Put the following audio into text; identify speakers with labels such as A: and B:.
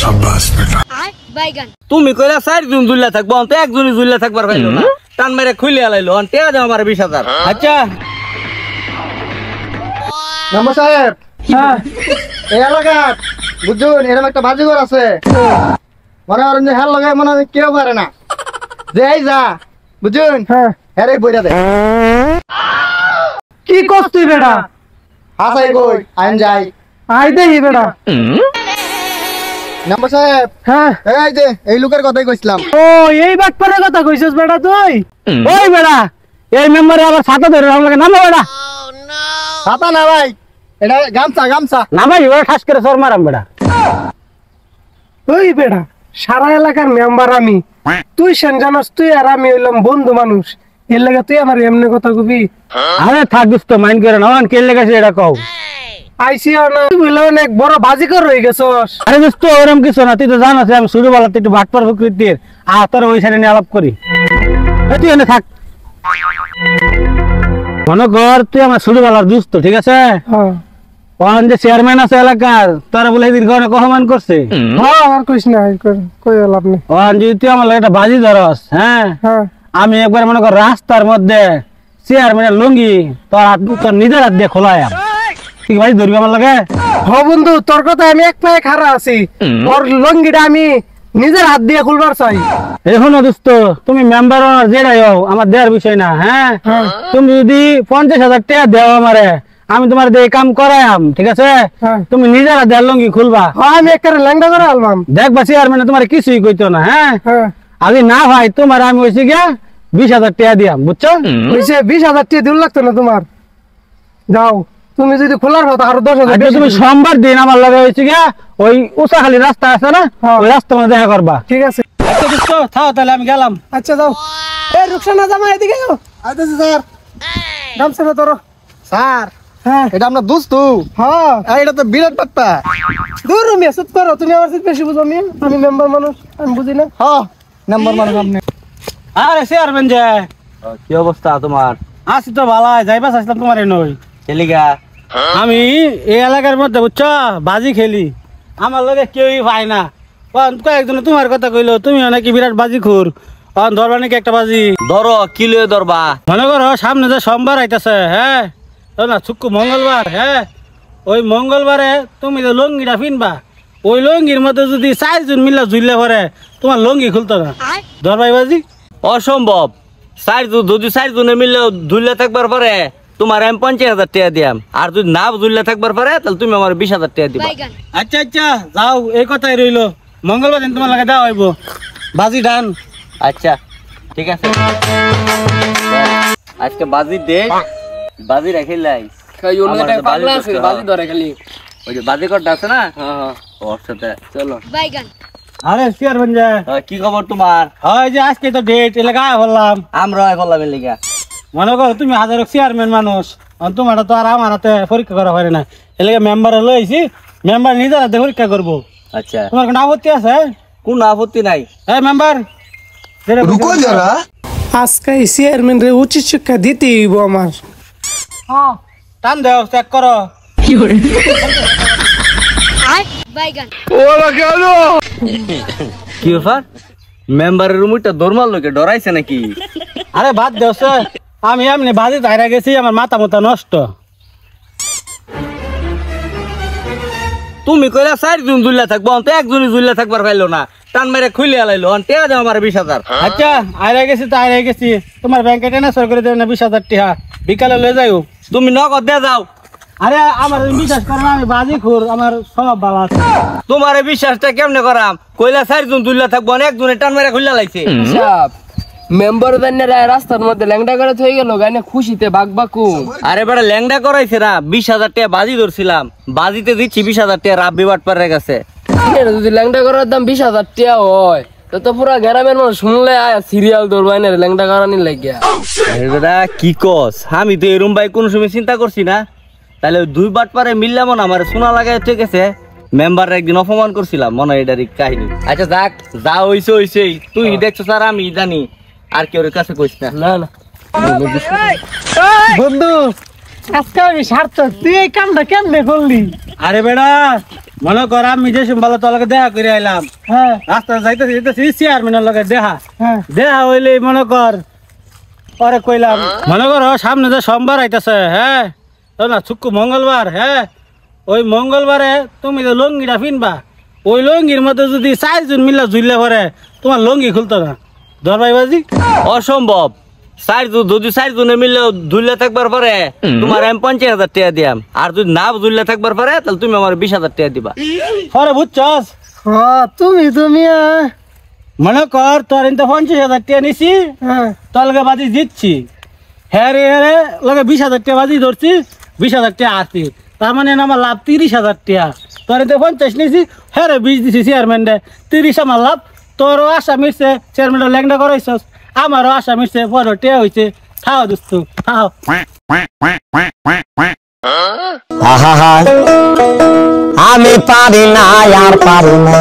A: शाबाश बेटा
B: তুমি কইলা 4 জন জুল্লা থাকবো তো একজনই জুল্লা থাকবার পাইলো না টান মেরে খুলে আলাইলো অন টেয়া দাও আমার 20000 আচ্ছা
C: মেম্বার সাহেব হ্যাঁ এই এলাকা বুঝুন এরকম একটা বাজিঘর আছে মনে করেন যে হেল লাগায় মনে হয় কেউ পারে না যে এই যা বুঝুন হ্যাঁ আরে বইরা দে
D: কি করছ তুই বেটা
C: হাসাই কই আইন যাই
D: আই দেই বেটা
C: মেম্বার সাহেব
D: হ্যাঁ
C: এই যে এই লোকের কথাই কইছিলাম
D: ও এই বাটপারের কথা কইছস বেটা তুই ওই বেটা এই মেম্বারে আবার ছাতা ধরে আমাকে নামা বেটা
C: ছাতা না ভাই এটা গামছা গামছা
D: নামাই ওরা ঠাস করে সর মারাম বেটা ওই বেটা সারা এলাকার মেম্বার আমি তুই সেন জানাস তুই আর আমি হইলাম বন্ধু মানুষ এর লাগা তুই আমার এমনি কথা কবি আরে থাক দোস্ত মাইন্ড করে না কে লেগেছে এটা কও আইসি না তুই বললে অনেক বড় বাজিকর রয়ে গেছস আরে দোস্ত ওরকম কিছু না তুই তো জানাস আমি ছোটবেলাতে একটু বাটপার প্রকৃতির আর তোর ওই সাইডে নিয়ে আলাপ করি তুই এনে থাক মনে কর তুই আমার ছোটবেলার দোস্ত ঠিক আছে ওখান যে চেয়ারম্যান আছে এলাকার তারা বলে এদিন ঘরে কহমান করছে আর কইস না কই লাভ নেই ওখান যদি তুই আমার একটা বাজি ধরস হ্যাঁ আমি একবার মনে কর রাস্তার মধ্যে চেয়ারম্যানের লুঙ্গি তোর নিজের হাত দিয়ে খোলায় ঠিক বাজি ধরবি আমার লাগে হ বন্ধু তোর কথা আমি এক পায়ে খাড়া আছি ওর লুঙ্গিটা আমি নিজের হাত দিয়ে খুলবার চাই এখন দোস্ত তুমি মেম্বার যেটাই হও আমার দেওয়ার বিষয় না হ্যাঁ তুমি যদি 50,000 টাকা দেও আমারে আমি তোমার দিয়ে কাম করাইম ঠিক আছে তুমি নিজের হাত দিয়ে লুঙ্গি খুলবা আমি একটা ল্যাংড়া করে আলবাম দেখবা চেয়ারম্যান তোমার কিছুই কইতো না হ্যাঁ আগে না ভাই তোমার আমি হইছি গিয়া 20,000 টাকা দিয়াম বুঝছো হইছে 20,000 টাকা দিল লাগতো না তোমার যাও তুমি যদি খোলার হতো আর 10,000 তুমি সোমবার দিন আমার লাগে হইছে গিয়া ওই উসাখালি রাস্তা আছে না ওই রাস্তা মধ্যে দেখা করবা ঠিক আছে আচ্ছা দোস্ত থাও তাহলে আমি গেলাম আচ্ছা যাও এই রুকসানা জামা এদিকে যাও
C: আইতেছি স্যার
D: গামছা না ধরো
C: স্যার
D: হ্যাঁ
C: এটা আপনার দোস্ত
D: হ্যাঁ
C: এটা তো বিরাট পাত্তা
D: দূর মিয়া চুপ করো তুমি আমার সাথে বেশি বুঝো মিয়া আমি মেম্বার মানুষ আমি বুঝি না
C: হ্যাঁ নাম্বার মানে আপনি
D: আরে চেয়ারম্যান যে
B: কি অবস্থা তোমার
D: আছি তো ভালো যাইবাস আসলাম তোমার নই
B: চেলিগা
D: আমি এই এলাকার মধ্যে বুঝছো বাজি খেলি আমার লগে কেউই পায় না কয়েকজন তোমার কথা কইলো তুমি নাকি বিরাট বাজি খুর ধরবা নাকি একটা বাজি
B: ধরো কিলো ধরবা
D: মনে করো সামনে যে সোমবার আইতাছে হ্যাঁ না শুক্র মঙ্গলবার হ্যাঁ ওই মঙ্গলবারে তুমি যে লুঙ্গিটা পিনবা ওই লুঙ্গির মধ্যে যদি 4 জন মিলে ঝুললে পরে তোমার লুঙ্গি খুলতো না ধরবাই বাজি
B: অসম্ভব 4 জন যদি 4 জনে মিলে ঝুললে থাকবার পরে তোমার আমি 50,000 টাকা দিয়াম আর যদি না ঝুললে থাকবার পরে তাহলে তুমি আমার 20,000 টাকা দিবা
D: আচ্ছা আচ্ছা যাও এই কথাই রইলো মঙ্গলবার দিন তোমার লাগে দেওয়া হইব বাজি ডান
B: আচ্ছা ঠিক আছে আজকে বাজি দে বাজি রাখি লাই
E: বাজি ধরে খালি
B: ওই যে বাজি করতে আছে না ওর সাথে চলো
D: আরে চেয়ারম্যান যে
B: কি খবর তোমার
D: হয় যে আজকে তো ডেট এলাকায় বললাম
B: আমরা বললাম এলিগা
D: মনে করো তুমি হাজারো চেয়ারম্যান মানুষ তোমার তো আর আমার হাতে পরীক্ষা করা হয় না এলাকা মেম্বার লইছি মেম্বার নিজের হাতে পরীক্ষা করবো
B: আচ্ছা
D: তোমার কোনো আপত্তি আছে
B: কোনো আপত্তি নাই
D: হ্যাঁ মেম্বার
A: रुको जरा
D: আজকে চেয়ারম্যান রে উচিত শিক্ষা দিতেই হইব আমার হ্যাঁ টান দাও চেক করো
B: কি ব্যাপার মেম্বারের রুমটা দরমাল লোকে ডরাইছে নাকি
D: আরে বাদ দাও স্যার আমি এমনি বাজি তাইরা গেছি আমার মাথা মুথা নষ্ট
B: তুমি কইলা 4 জন জুল্লা থাকবো তো একজনই জুল্লা থাকবার পাইলো না টান মেরে খুলে আলাইলো অন টেয়া দাও আমার 20,000
D: আচ্ছা আইরা গেছি তো আইরা গেছি তোমার ব্যাংকে ট্রান্সফার করে দেব না 20,000 টাকা বিকালে লয়ে যাইও
B: তুমি নগদ দে যাও
D: আরে আমার বিশ্বাস করো আমি বাজি খুর আমার সব ভালো আছে
B: তোমার বিশ্বাসটা কেমনে করাম কইলা 4 জন জুল্লা থাকবো না একজনে টান মেরে খুলে লাইছে
E: মেম্বার রাস্তার মধ্যে ল্যাংডা করে থই গেল গানে খুশিতে বাকবাকু
B: আরে বেটা ল্যাংডা করাইছে না 20,000 টাকা বাজি ধরছিলাম বাজিতে দিচ্ছি 20,000 টাকা রাব্বি বাটপারের কাছে
E: যদি ল্যাংডা করার দাম 20,000 টাকা হয় তো পুরা গ্রামের মানুষ শুনলে সিরিয়াল ধরবাই না ল্যাংডা করানি লাগিয়া
B: বেটা কি কস আমি তো এরম ভাই কোন সময় চিন্তা করছি না তাহলে 2 বাটপারে মিললাম না আমার শোনা লাগাই ঠিক আছে মেম্বার একদিন অপমান করছিলাম মনে এটারই কাহিনী আচ্ছা যাক যা হইছে হইছে তুই দেখছো স্যার আমি জানি আর কেউ কাছে কইস না
E: না না
D: বন্ধু
C: আজকে আমি সার্থক, তুই এই কামটা কেমনে করলি?
D: আরে বেড়া মনে কর আমি যে ভালো তোর লগে দেখা করে আইলাম,
C: হ্যাঁ
D: রাস্তা যাইতেছি চেয়ারম্যানের লগে দেখা
C: হ্যাঁ
D: দেখা হইলে মনে কর পরে কইলাম মনে করো সামনে যে সোমবার আইতাছে, হ্যাঁ তো না শুক্র মঙ্গলবার, হ্যাঁ ওই মঙ্গলবারে তুমি যে লঙ্গিটা পিনবা, ওই লঙ্গির মধ্যে যদি 4 জন মিলে ঝুললে পরে তোমার লঙ্গি খুলতো না, ধরবাই বাজি।
B: অসম্ভব। যদি 4 জনে মিলে ধুলে থাকবার পরে তোমার আমি 50,000 টাকা দিয়াম, আর যদি না ধুলে থাকবার পরে তাহলে তুমি আমার 20,000 টাকা দিবা।
D: পরে বুঝছস,
C: তুমি
D: মনে কর তোর ইনতে 50,000 টাকা নিছি,
C: হ্যাঁ
D: তোর লগে বাজি জিতছি, হ্যাঁ রে লগে 20,000 টাকা বাজি ধরছি, 20,000 টাকা আসছি, তার মানে আমার লাভ 30,000 টাকা। তোর ইনতে 50 নিছি, হ্যাঁ রে 20 দিছি চেয়ারম্যান রে, 30 আমার লাভ। তোরও আশা মিশছে, চেয়ারম্যান ল্যাংডা করাইছস, আমারও আশা মিশছে, বড় টিয়া হয়েছে। খাও দোস্ত খাও।
A: আমি পারি না আর পারি না